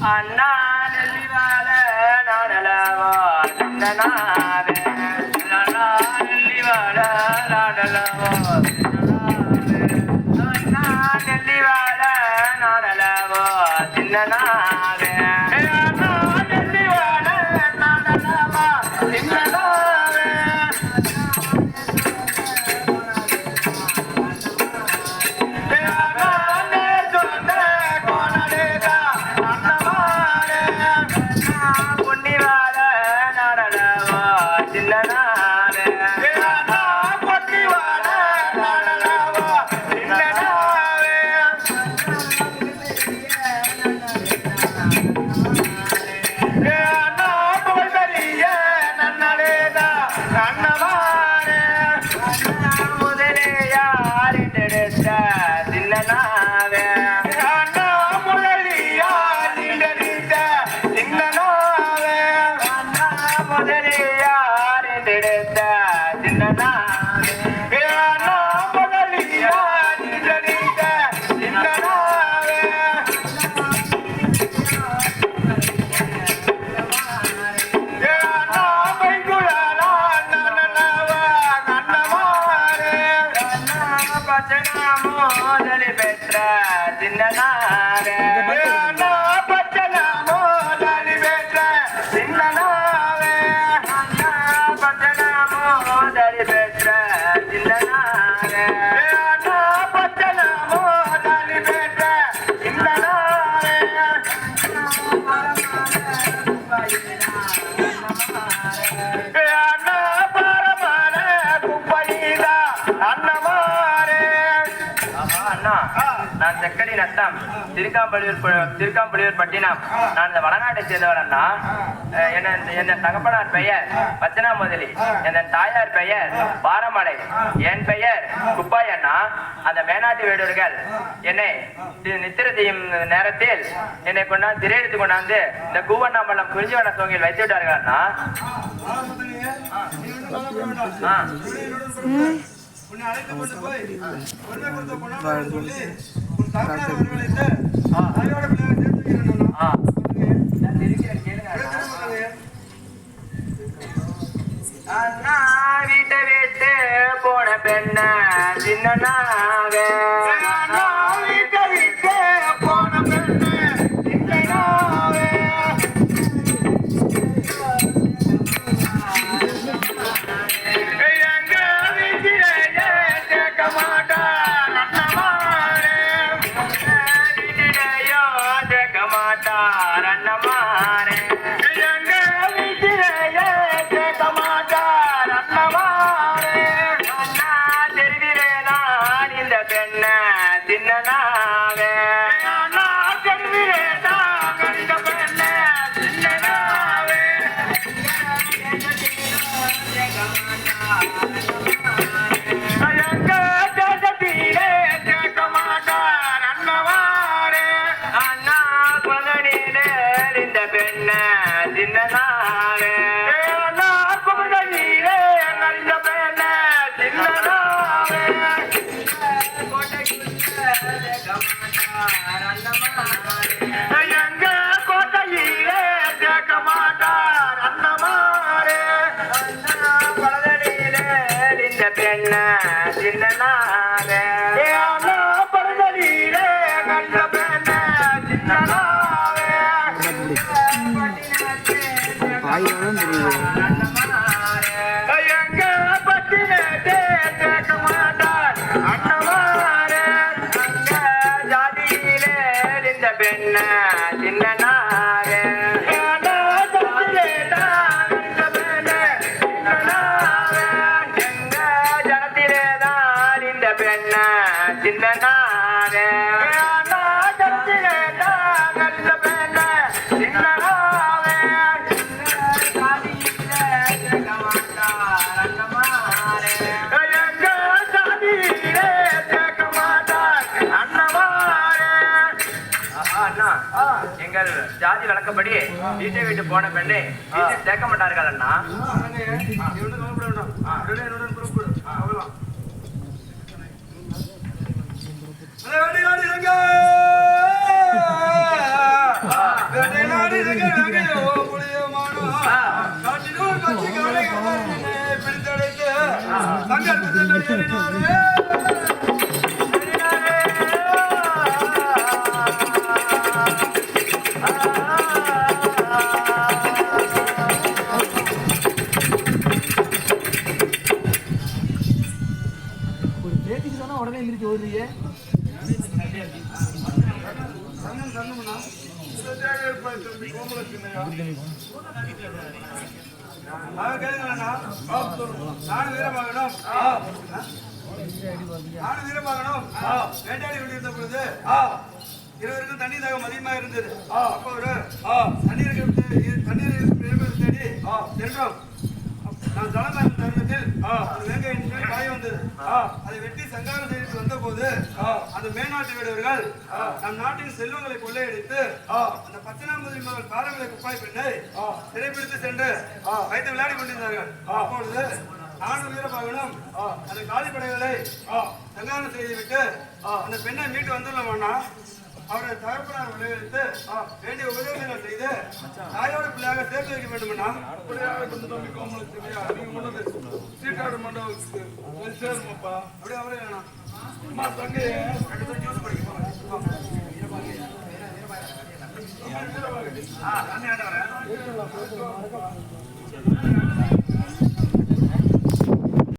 அண்ணா நெல்லிவாழ நாடலவோ நன்னாவே நெல்லிவாழ நாடலவோ அண்ணா நெல்லிவாழ நாடலவோ சின்னனாவே நெல்லிவாழ நாடலவோ சின்னனாவே நான் செக்கடி நத்தம் திருக்காம்பள்ளியூர் பட்டினம். நான் இந்த வடநாட்டை சேர்ந்தவர் அண்ணா. என் தகப்பனார் பெயர் பச்சனா முதலி, என் தாயார் பெயர் பாரமலை, என் பெயர் குப்பாய் அண்ணா. அந்த மேனாட்டு வேடர்கள் என்னை நித்திர செய்யும் நேரத்தில் என்னை கொண்டாந்து திரையெடுத்து கொண்டாந்து இந்த கூவண்ணாம்பள்ளம் குறிஞ்சிவன சோங்கில் வைத்து விட்டார்கள் அண்ணா. உன்னை அழைத்து கொண்டு போய் உரிமை கொடுத்த பொண்ணாம சொல்லி உன் தாயார் வரவழைத்து தாயோட பிள்ளைகளை சேர்த்துக்கிறேன். அண்ணா வீட்டை விட்டு போன பெண்ண சின்னனாவே வீட்டை விட்டு போன பெண்ண சின்னனாவே ரன்னமாரே எங்க வீட்டிலேயே கேட்க மாட்டார் இந்த பெண்ண சின்னனாவே பரதலிலே கண்ட பெண்ண சின்னனாவே ஆயிரம் தெரியுது எங்க பட்டினே கேட்க மாட்டார் அண்ணமாரே அங்க ஜாதியிலே இந்த பெண்ண சின்னனாவே சின்னனாரே எங்கள் ஜாதி வழக்கப்படி வீட்டை விட்டு போன பெண்ணை வீட்டில் சேர்க்க மாட்டார்கள் அண்ணா. உடனே எந்திரிச்சு ஓடுறீங்க. வேட்டையாடி கொண்டிருந்த பொழுது இருவருக்கும் தண்ணீர் தாகம் அதிகமாக இருந்தது. அப்போ ஒரு தண்ணீர் தேடி சென்றோம். நான் தலைமையின் தருணத்தில் வேங்கையின் மேல் காய வந்தது. அதை வெட்டி சங்காரம் செய்து வந்த போது அந்த மேல்நாட்டு வீரர்கள் நம் நாட்டின் செல்வங்களை கொள்ளையடித்து அந்த பச்சனாம்பதி மகள் பாரம்பரிய குப்பாய் பெண்ணை சிறைப்பிடித்து சென்று வைத்து விளையாடி கொண்டிருந்தார்கள். அப்பொழுது நானும் வீரபாகனும் அந்த காலிப்படைகளை சங்காரம் செய்துவிட்டு அந்த பெண்ணை மீட்டு வந்துள்ளோம்னா அவரை தகப்பனார் விளைவித்து வேண்டிய உதவிகளை செய்து தாயோட பிள்ளையாக சேர்த்து வைக்க வேண்டும்னா சீட்டாடு மண்டபத்துக்கு சேருமாப்பா. அப்படியே அவரே வேணாம் தங்கி ஜூஸ் படிக்க தண்ணி ஆண்டவரேன்